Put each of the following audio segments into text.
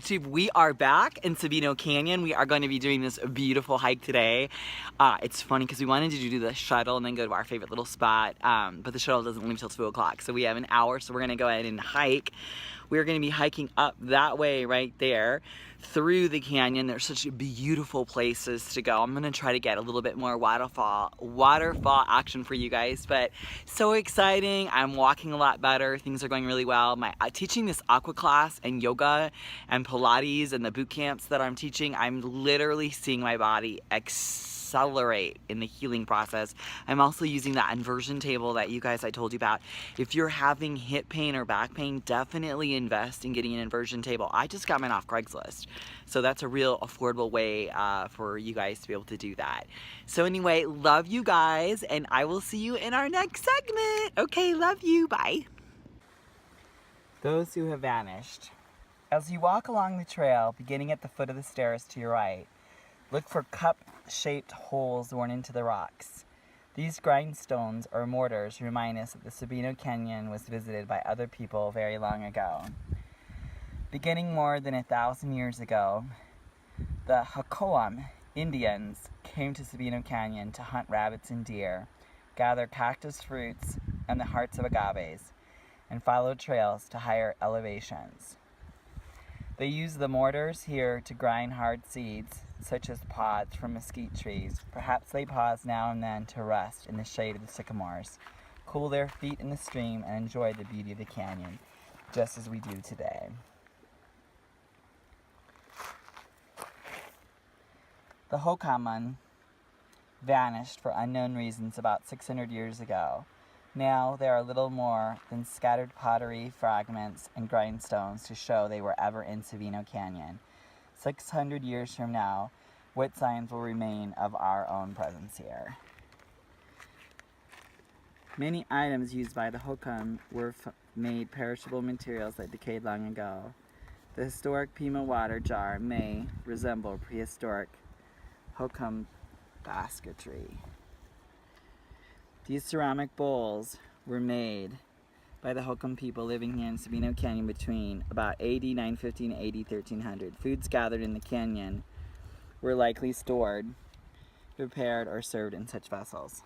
YouTube, we are back in Sabino Canyon. We are going to be doing this beautiful hike today. It's funny because we wanted to do the shuttle and then go to our favorite little spot, but the shuttle doesn't leave till 2 o'clock, so we have an hour, so we're going to go ahead and hike. We're going to be hiking up that way right there through the canyon. There's such beautiful places to go. I'm going to try to get a little bit more waterfall action for you guys, but so exciting. I'm walking a lot better. Things are going really well. Teaching this aqua class and yoga and Pilates and the boot camps that I'm teaching, I'm literally seeing my body accelerate in the healing process. I'm also using that inversion table that you guys I told you about. If you're having hip pain or back pain, definitely invest in getting an inversion table. I just got mine off Craigslist, so that's a real affordable way for you guys to be able to do that. So anyway, love you guys, and I will see you in our next segment. Okay, love you, bye. Those who have vanished. As you walk along the trail, beginning at the foot of the stairs to your right, look for cup-shaped holes worn into the rocks. These grindstones or mortars remind us that the Sabino Canyon was visited by other people very long ago. Beginning more than 1,000 years ago, the xoxo Indians came to Sabino Canyon to hunt rabbits and deer, gather cactus fruits and the hearts of agaves, and follow trails to higher elevations. They use the mortars here to grind hard seeds, such as pods from mesquite trees. Perhaps they pause now and then to rest in the shade of the sycamores, cool their feet in the stream, and enjoy the beauty of the canyon, just as we do today. The xoxo vanished for unknown reasons about 600 years ago. Now there are little more than scattered pottery fragments and grindstones to show they were ever in Sabino Canyon. 600 years from now, what signs will remain of our own presence here? Many items used by the xoxo were made perishable materials that decayed long ago. The historic Pima water jar may resemble prehistoric xoxo basketry. These ceramic bowls were made by the xoxo people living here in Sabino Canyon between about AD 950 and AD 1300. Foods gathered in the canyon were likely stored, prepared, or served in such vessels.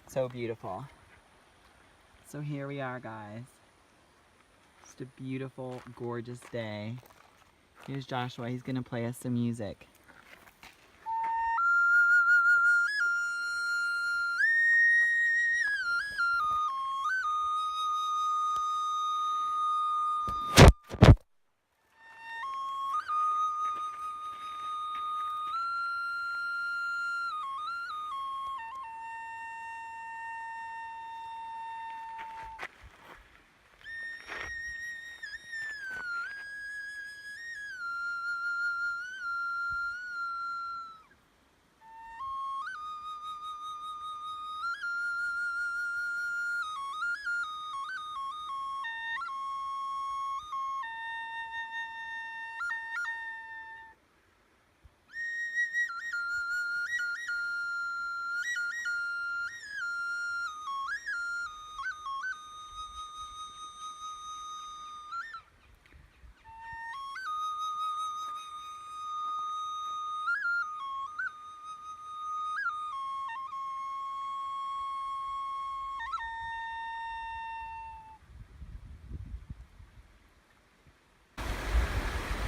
So beautiful. So here we are, guys. Just a beautiful, gorgeous day. Here's Joshua. He's going to play us some music.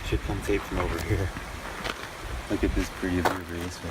Should come tape from over here. Look at this pretty river this way.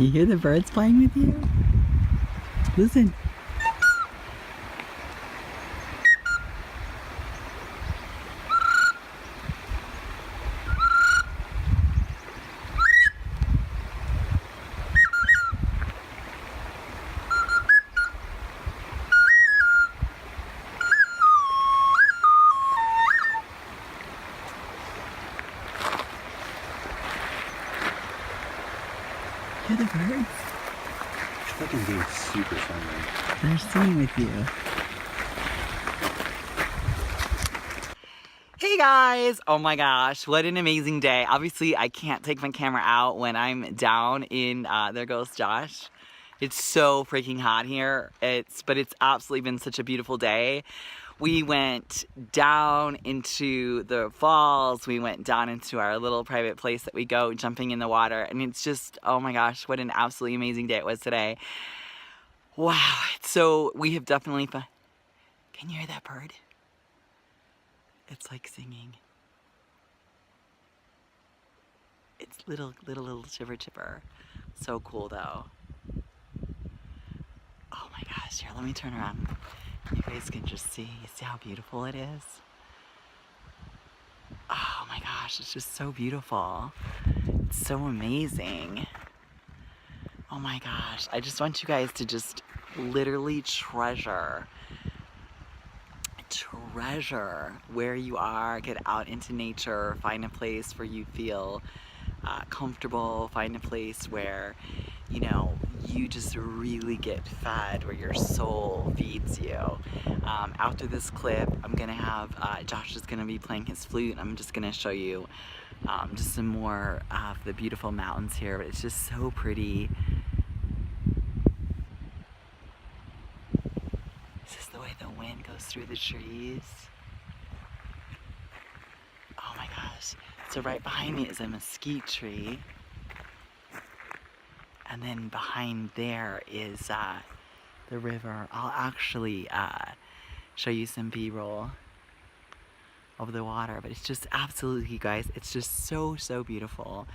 You hear the birds playing with you? Listen. Hear the birds? It's fucking being super friendly. They're singing with you. Hey guys! Oh my gosh, what an amazing day. Obviously, I can't take my camera out when I'm down in, there goes Josh. It's so freaking hot here. But it's absolutely been such a beautiful day. We went down into the falls. We went down into our little private place that we go jumping in the water. And it's just, oh my gosh, what an absolutely amazing day it was today. Wow. So we have definitely, can you hear that bird? It's like singing. It's little chipper chipper. So cool though. Oh my gosh, here, let me turn around. You guys can just see how beautiful it is? Oh my gosh, it's just so beautiful. It's so amazing. Oh my gosh, I just want you guys to just literally treasure where you are. Get out into nature, find a place where you feel comfortable, find a place where, you know, you just really get fed, where your soul feeds you. After this clip, I'm gonna have, Josh is gonna be playing his flute. I'm just gonna show you just some more of the beautiful mountains here, but it's just so pretty. This is the way the wind goes through the trees. Oh my gosh. So right behind me is a mesquite tree. And then behind there is the river. I'll actually show you some B-roll of the water, but it's just absolutely, guys, it's just so beautiful.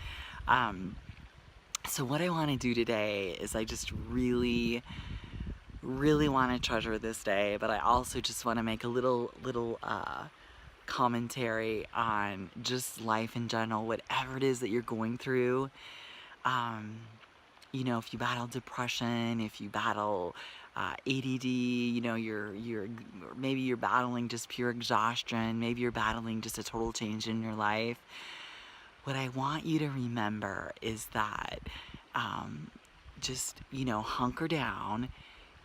So what I want to do today is I just really want to treasure this day, but I also just want to make a little commentary on just life in general, whatever it is that you're going through. You know, if you battle depression, if you battle ADD, you know, maybe you're battling just pure exhaustion, maybe you're battling just a total change in your life. What I want you to remember is that just, you know, hunker down,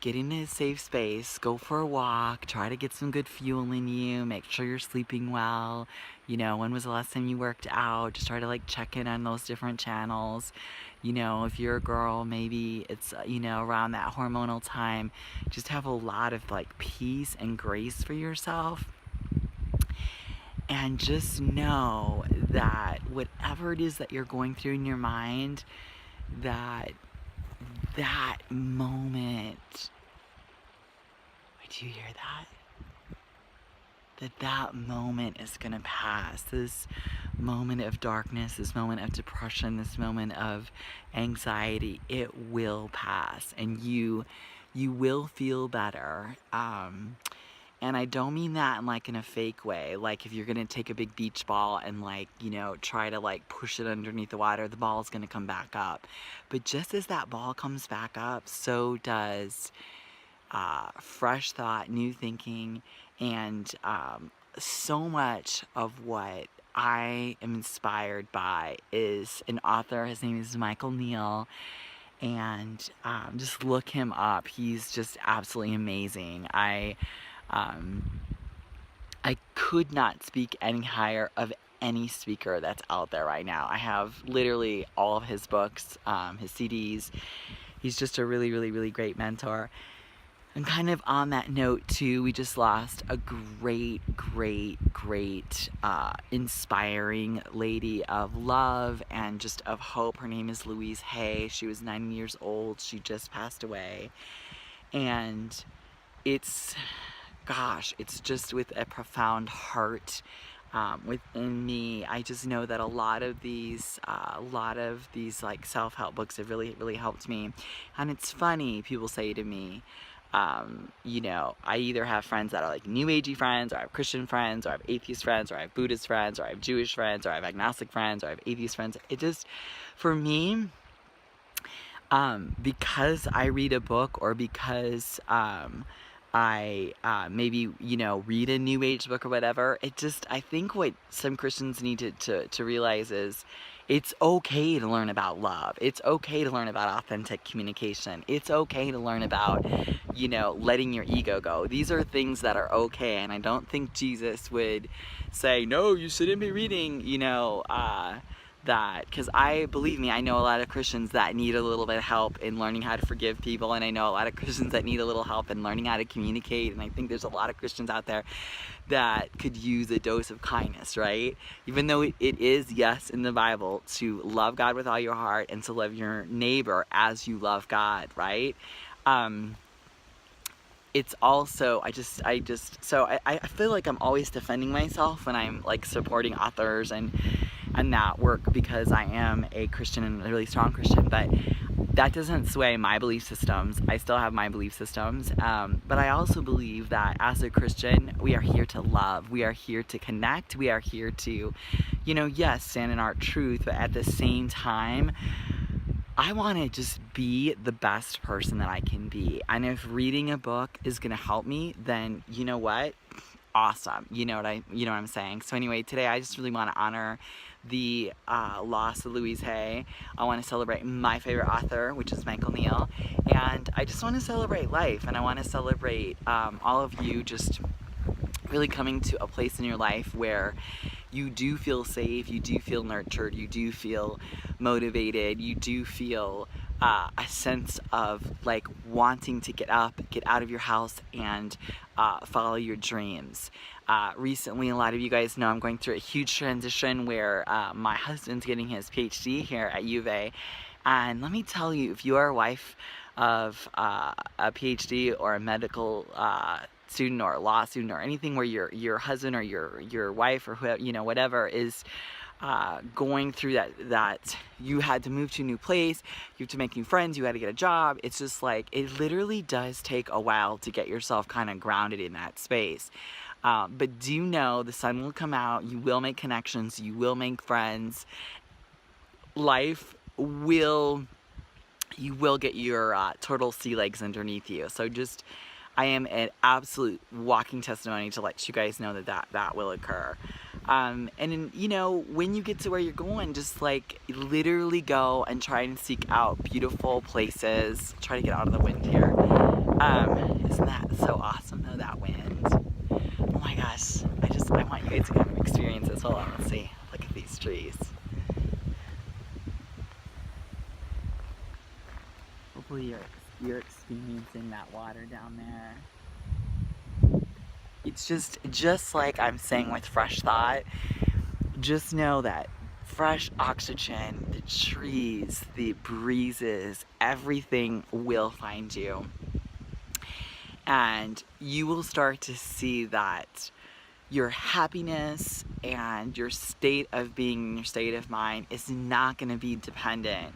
get into a safe space, go for a walk, try to get some good fuel in you, make sure you're sleeping well. You know, when was the last time you worked out? Just try to like check in on those different channels. You know, if you're a girl, maybe it's, you know, around that hormonal time. Just have a lot of like peace and grace for yourself. And just know that whatever it is that you're going through in your mind, that moment, do you hear that? That moment is gonna pass. This moment of darkness, this moment of depression, this moment of anxiety, it will pass, and you will feel better. And I don't mean that in a fake way. Like if you're gonna take a big beach ball and like, you know, try to like push it underneath the water, the ball's gonna come back up. But just as that ball comes back up, so does fresh thought, new thinking, and so much of what I am inspired by is an author. His name is Michael Neal, and just look him up. He's just absolutely amazing. I could not speak any higher of any speaker that's out there right now. I have literally all of his books, his CDs. He's just a really great mentor. And kind of on that note too, we just lost a great inspiring lady of love and just of hope. Her name is Louise Hay. She was 90 years old. She just passed away. And it's just with a profound heart. within me. I just know that a lot of these like self-help books have really helped me. And it's funny, people say to me, you know, I either have friends that are like New Agey friends, or I have Christian friends, or I have atheist friends, or I have Buddhist friends, or I have Jewish friends, or I have agnostic friends, or I have atheist friends. It just, for me, because I read a book, or because I maybe, you know, read a New Age book or whatever, it just, I think what some Christians need to realize is it's okay to learn about love. It's okay to learn about authentic communication. It's okay to learn about, you know, letting your ego go. These are things that are okay, and I don't think Jesus would say, no, you shouldn't be reading, you know, that, because believe me, I know a lot of Christians that need a little bit of help in learning how to forgive people, and I know a lot of Christians that need a little help in learning how to communicate, and I think there's a lot of Christians out there that could use a dose of kindness, right? Even though it is, yes, in the Bible, to love God with all your heart and to love your neighbor as you love God, right? It's also, I feel like I'm always defending myself when I'm like supporting authors and that work, because I am a Christian and a really strong Christian, but that doesn't sway my belief systems. I still have my belief systems, but I also believe that as a Christian, we are here to love, we are here to connect, we are here to, you know, yes, stand in our truth, but at the same time, I want to just be the best person that I can be. And if reading a book is going to help me, then you know what? Awesome. You know what I'm saying? So anyway, today I just really want to honor the loss of Louise Hay. I want to celebrate my favorite author, which is Michael Neal. And I just want to celebrate life, and I want to celebrate all of you just really coming to a place in your life where you do feel safe, you do feel nurtured, you do feel motivated, you do feel a sense of like wanting to get up, get out of your house, and follow your dreams. Recently, a lot of you guys know I'm going through a huge transition where my husband's getting his PhD here at U of A. And let me tell you, if you are a wife of a PhD or a medical student or a law student or anything where your husband or your wife or whoever, you know, whatever is going through that you had to move to a new place, you have to make new friends, you had to get a job, it's just like, it literally does take a while to get yourself kind of grounded in that space. But do know the sun will come out, you will make connections, you will make friends, you will get your turtle sea legs underneath you. So just, I am an absolute walking testimony to let you guys know that will occur. And you know, when you get to where you're going, just like literally go and try and seek out beautiful places. Try to get out of the wind here. Isn't that so awesome though, that wind? Oh my gosh, I want you guys to kind of experience this. Hold on, let's see. Look at these trees. Hopefully you're experiencing that water down there. It's just like I'm saying with Fresh Thought, just know that fresh oxygen, the trees, the breezes, everything will find you. And you will start to see that your happiness and your state of being, your state of mind is not going to be dependent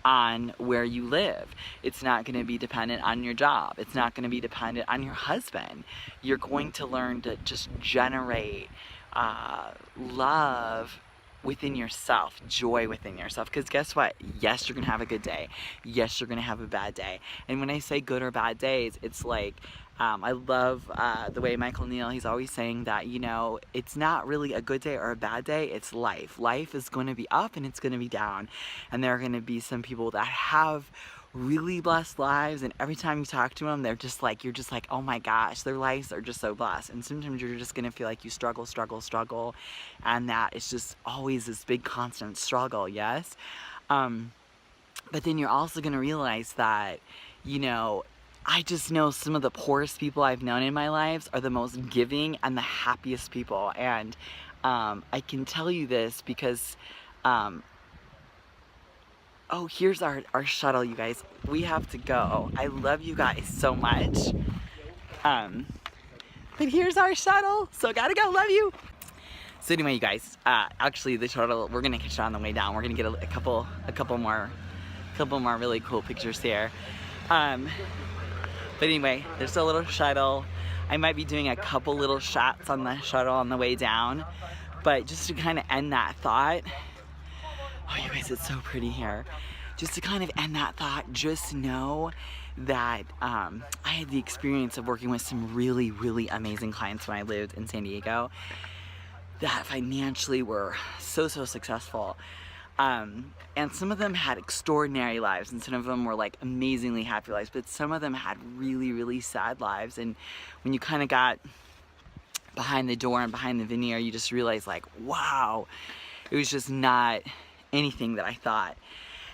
on where you live. It's not going to be dependent on your job. It's not going to be dependent on your husband. You're going to learn to just generate love within yourself, joy within yourself. Because guess what? Yes, you're going to have a good day. Yes, you're going to have a bad day. And when I say good or bad days, it's like, I love the way Michael Neal, he's always saying that, you know, it's not really a good day or a bad day, it's life. Life is going to be up and it's going to be down. And there are going to be some people that have really blessed lives, and every time you talk to them, you're just like, oh my gosh, their lives are just so blessed. And sometimes you're just going to feel like you struggle, and that it's just always this big constant struggle, yes? But then you're also going to realize that, you know, I just know some of the poorest people I've known in my lives are the most giving and the happiest people. And I can tell you this because, oh, here's our shuttle, you guys. We have to go. I love you guys so much. But here's our shuttle. So gotta go. Love you. So anyway, you guys, actually the shuttle, we're gonna catch it on the way down. We're gonna get a couple more really cool pictures here. But anyway, there's a little shuttle. I might be doing a couple little shots on the shuttle on the way down, but just to kind of end that thought, oh you guys, it's so pretty here. Just to kind of end that thought, just know that I had the experience of working with some really, really amazing clients when I lived in San Diego that financially were so successful. And some of them had extraordinary lives, and some of them were like amazingly happy lives, but some of them had really sad lives. And when you kind of got behind the door and behind the veneer, you just realize like, wow, it was just not anything that I thought.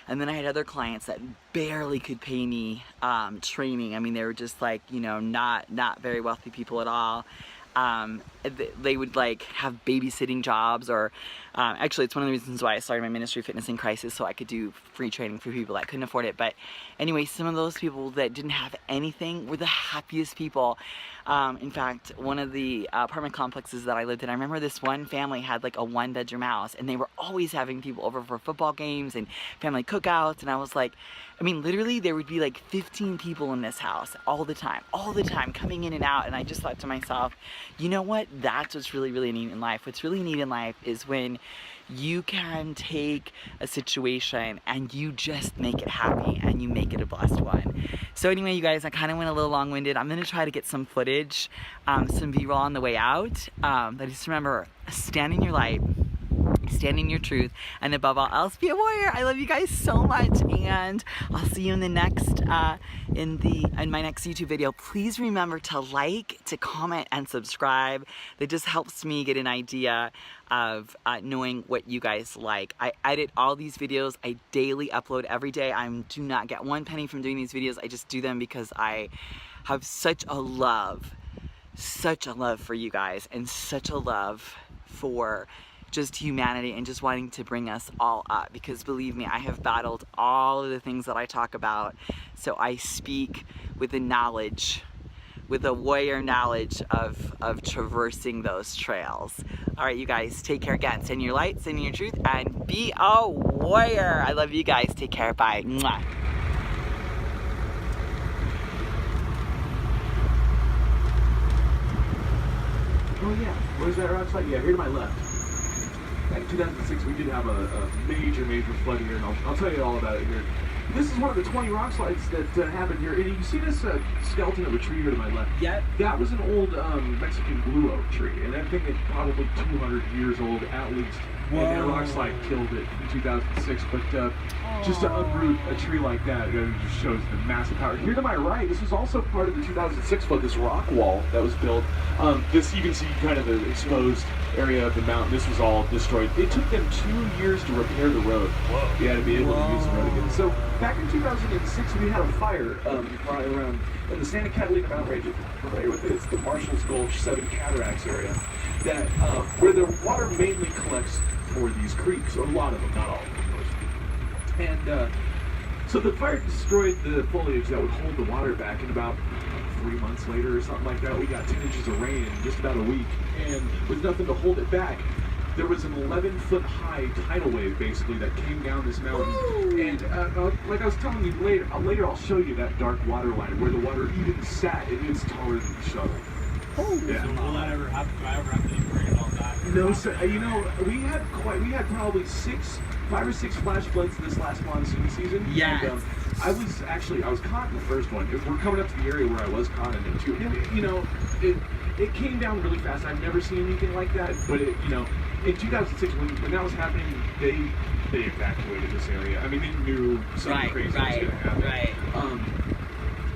And then I had other clients that barely could pay me training. I mean, they were just like, you know, not very wealthy people at all. They would like have babysitting jobs, or actually it's one of the reasons why I started my ministry, Fitness in Crisis, so I could do free training for people that couldn't afford it. But anyway, some of those people that didn't have anything were the happiest people. In fact, one of the apartment complexes that I lived in, I remember this one family had like a 1-bedroom house, and they were always having people over for football games and family cookouts. And I was like, I mean, literally there would be like 15 people in this house all the time, coming in and out. And I just thought to myself, you know what? That's what's really neat in life. What's really neat in life is when you can take a situation and you just make it happy and you make it a blessed one. So anyway, you guys, I kind of went a little long-winded. I'm going to try to get some footage, some B-roll on the way out. But just remember, stand in your light, stand in your truth, and above all else, be a warrior. I love you guys so much, and I'll see you in the next, in my next YouTube video. Please remember to like, to comment, and subscribe. That just helps me get an idea of knowing what you guys like. I edit all these videos. I daily upload every day. I do not get one penny from doing these videos. I just do them because I have such a love for you guys, and such a love for just humanity, and just wanting to bring us all up, because believe me, I have battled all of the things that I talk about. So I speak with the knowledge, with the warrior knowledge of traversing those trails. All right, you guys, take care again. Stand in your light, stand in your truth, and be a warrior. I love you guys. Take care. Bye. Mwah. Oh yeah, where's that rock slide? Yeah, here to my left. Back in 2006, we did have a major flood here, and I'll tell you all about it here. This is one of the 20 rock slides that happened here. And you see this skeleton of a tree here to my left? Yeah. That was an old Mexican blue oak tree, and that thing is probably 200 years old at least. Whoa. And that rock slide killed it in 2006. But just to uproot a tree like that, it just shows the massive power. Here to my right, this was also part of the 2006 flood, this rock wall that was built. This, you can see kind of the exposed area of the mountain. This was all destroyed. It took them 2 years to repair the road. Whoa. Yeah, to be able to use the road again. So back in 2006, we had a fire right around in the Santa Catalina Mountain Range. If you're familiar with it, it's the Marshall's Gulch 7 Cataracts area, that where the water mainly collects for these creeks, or a lot of them, not all of them, of course. And so the fire destroyed the foliage that would hold the water back, and about 3 months later or something like that, we got 10 inches of rain in just about a week, and with nothing to hold it back, there was an 11-foot high tidal wave basically that came down this mountain. Woo! And like I was telling you later I'll show you that dark water line where the water even sat. It's taller than the shuttle. Oh, yeah. So will that ever happen? Do I ever have to bring it all back? No, sir. You know, we had probably 5 or 6 flash floods this last monsoon season. Yeah. I was caught in the first one. We're coming up to the area where I was caught in it too. And you know, it came down really fast. I've never seen anything like that. But you know, in 2006, when that was happening, they evacuated this area. I mean, they knew something crazy was going to happen. Right.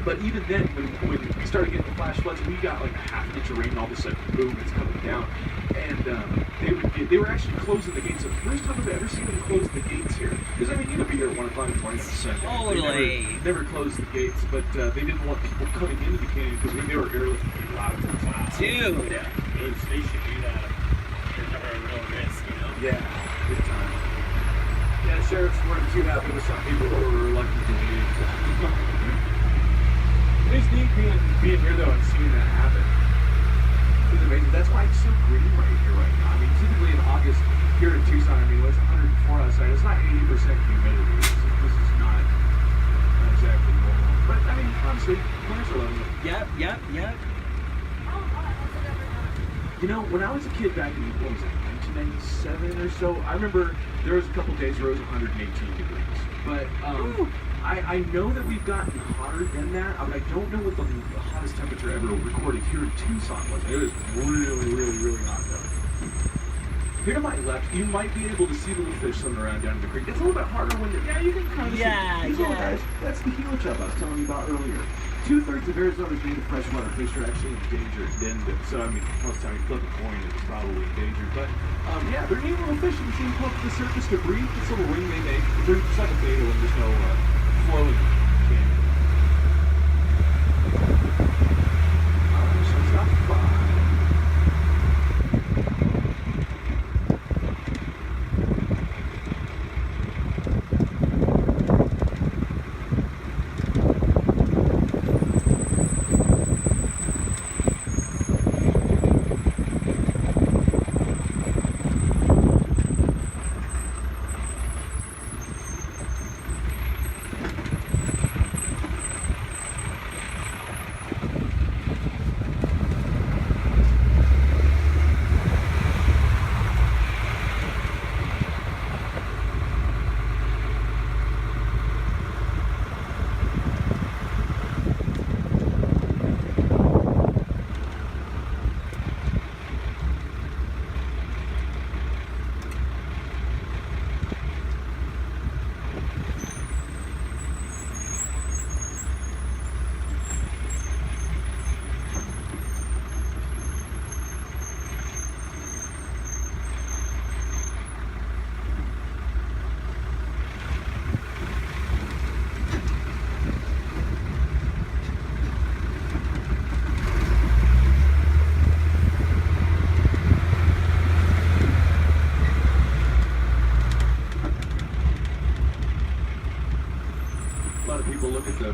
But even then, when we started getting the flash floods, we got like a half an inch of rain, and all of a sudden, boom, it's coming down. And they were actually closing the gates. It's the first time I've ever seen them close the gates here. Because I mean, you know, be here at 1 o'clock in the morning on Sunday. Totally. They never closed the gates, but they didn't want people coming into the canyon because they were airlifting people out of the clouds. Dude. Yeah. They should do that. They're covering a real risk, you know? Yeah, big time. Yeah, the sheriff's weren't too happy with some people who were reluctant to leave. It's neat being here though and seeing that happen. It's amazing. That's why it's so green right here right now. I mean, typically You know, when I was a kid back in, what was it, 1997 or so, I remember there was a couple days where it was 118 degrees. But I know that we've gotten hotter than that, but I don't know what the hottest temperature ever recorded here in Tucson was. It was really, really, really hot though. Here to my left, you might be able to see little fish swimming around down in the creek. It's a little bit harder when you're, you can kind of see these little guys. That's the heel chub I was telling you about earlier. 2/3 of Arizona's native freshwater fish are actually endangered. So, I mean, most time you flip a coin, it's probably endangered. But, yeah, they're neat little fish. You can see them come up to the surface to breathe. This little ring they make. They're just like a beta when there's no flowing canyon. So it's not fun.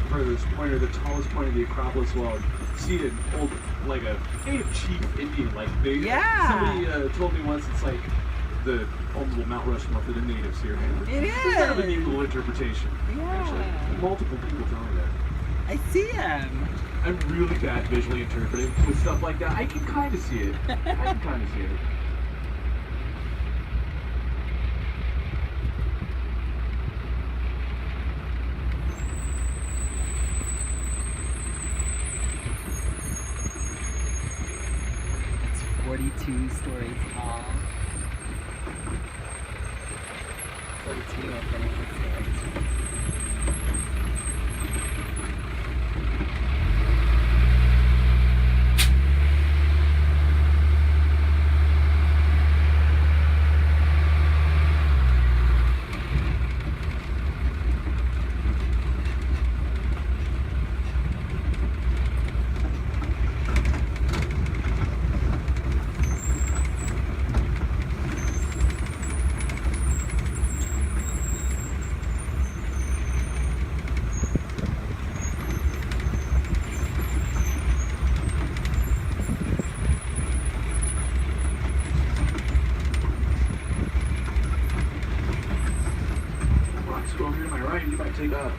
Furthest point or the tallest point of the Acropolis while seated old like a native chief Indian like they somebody told me once it's like the old little Mount Rushmore for the natives here. It is. It's kind of a neat little interpretation. Yeah. Actually, multiple people tell me that. I see him. I'm really bad visually interpreting with stuff like that. I can kind of see it. I can kind of see it. It's 42 stories tall. 42 I think it says.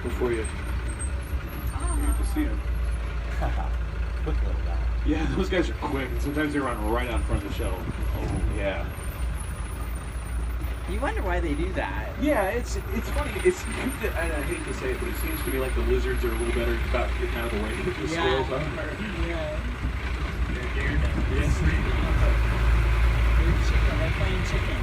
Before you see them. Quick little guy. Yeah, those guys are quick, and sometimes they run right out in front of the shuttle. Oh, yeah. You wonder why they do that. Yeah, it's funny. It's and I hate to say it, but it seems to me like the lizards are a little better about getting out of the way than the squirrels are. Yeah. Yes. They're chicken. They're playing chicken.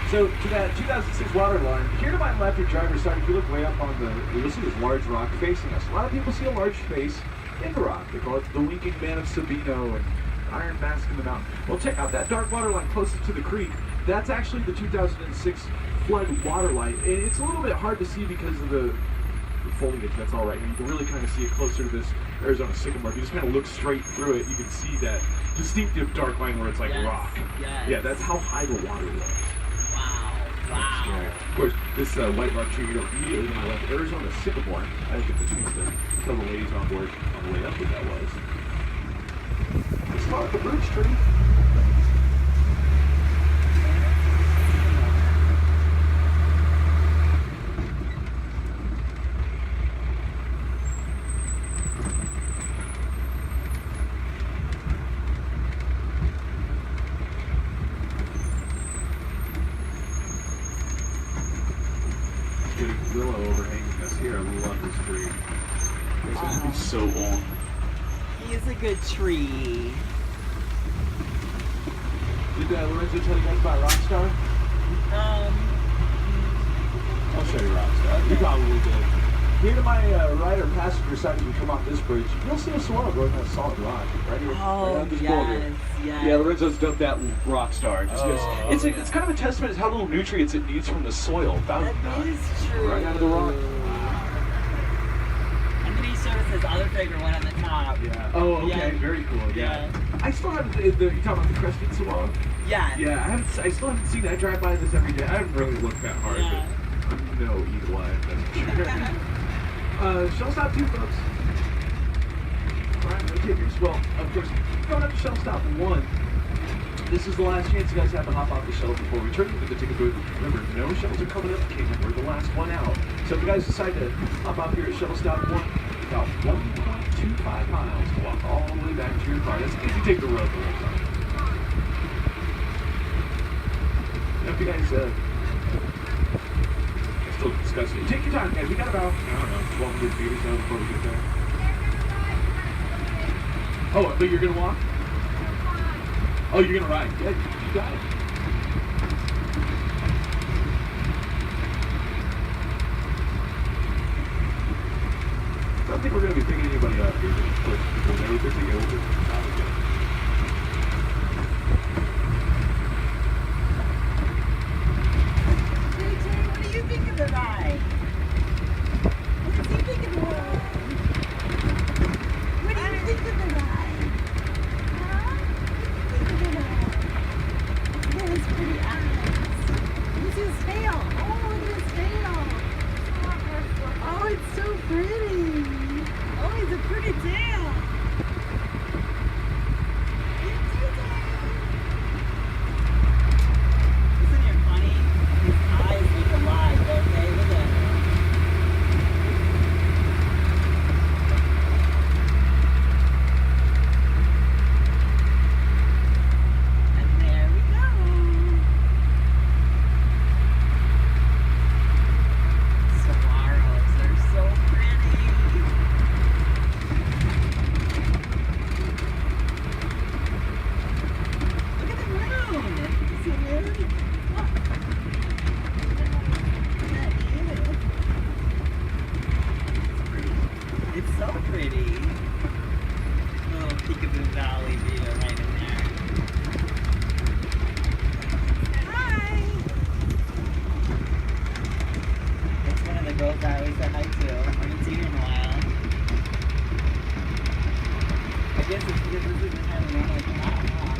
So to that 2006 water line, here to my left, your driver's side, if you look way up on you'll see this large rock facing us. A lot of people see a large face in the rock. They call it the winking man of Sabino and Iron Mask in the mountain. Well, check out that dark water line closest to the creek. That's actually the 2006 flood water line. And it's a little bit hard to see because of the foliage that's all right here. You can really kind of see it closer to this Arizona sycamore. If you just kind of look straight through it, you can see that distinctive dark line where it's like rock. Yes. Yeah, that's how high the water was. Wow. Of course, this white rock tree, you know, immediately to my left, Arizona sycamore. I didn't get the chance to tell the ladies on board on the way up what that was. It's called the birch tree. so old. He is a good tree. Did Lorenzo tell you guys about Rockstar? I'll show you Rockstar. You probably did. Here to my right or passenger side, as we come off this bridge, you'll see a swirl going that solid rock right here. Oh, right on this boulder. yes. Yeah, Lorenzo's dubbed that Rockstar. It's kind of a testament to how little nutrients it needs from the soil. That is true. Right out of the rock. And then he showed us his other favorite one on the top. Yeah. Oh, okay. Yeah. Very cool. Yeah. Yeah. I still haven't. You talking about the crested swallow? Yeah. Yeah. I still haven't seen it. I drive by this every day. I haven't really looked that hard. Yeah. But I know either way. That's for sure. Shell stop 2, folks. Alright, rotators. Well, of course, going up to shell stop 1. This is the last chance you guys have to hop off the shuttle before returning to the ticket booth. Remember, no shuttles are coming up to Cayman. We're the last one out. So if you guys decide to hop off here at shuttle stop 1, about 1.25 miles to walk all the way back to your car. That's if you take the road the whole time. Now, if you guys still discussing it, take your time, guys. We got about, I don't know, 1,200 feet or so before we get there. Oh, but you're gonna walk? Oh, you're gonna ride? Yeah, you got it. I don't think we're gonna be picking anybody up here. Just push people there. We're just gonna go over. What do you think of the ride? What do you think of the ride? What do you think of the ride? Huh? What do you think of the ride? That is pretty eyes. Look at his tail. Oh, look at his tail. Oh, it's so pretty. Oh, he's a pretty tail. Isn't it funny? His eyes look alive, don't they? Look at him. And there we go. Saguaros, they're so pretty. Look at the moon. You see the moon? Look. It's so pretty. Little Peekaboo Valley view right in there. Hi! It's one of the girls I always say hi to. I haven't seen her in a while. I guess it's because this is the time we normally come out, huh?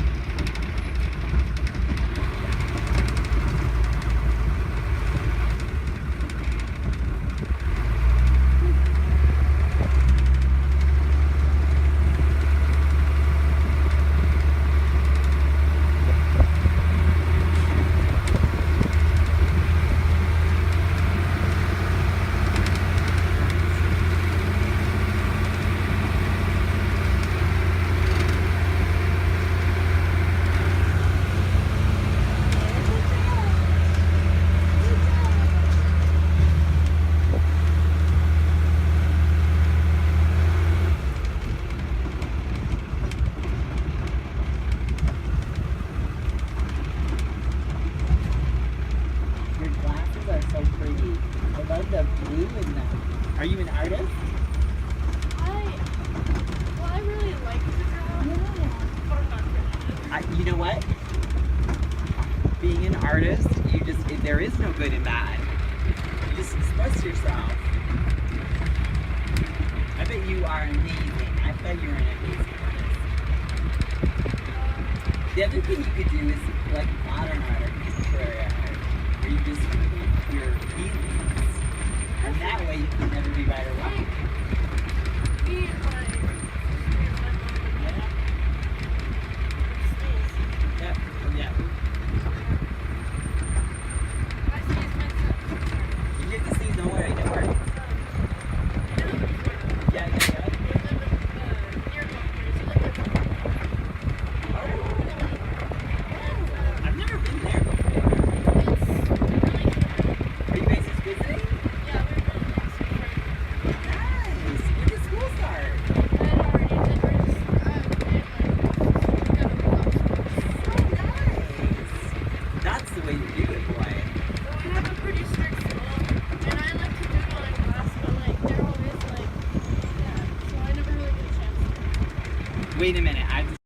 Your glasses are so pretty. I love the blue in them. Are you an artist? I really like the girl. But I'm not good. You know what? Being an artist, there is no good and bad. You just express yourself. I bet you are amazing. I bet you're an amazing artist. The other thing you could do is like modern art or contemporary art, where you just paint your feelings. And that way you can never be right or wrong. Yeah. Yeah. You get to see, don't worry, don't worry. Yeah. I've never been there before. Are you guys just visiting? Nice. When does school start? Wait a minute, I have to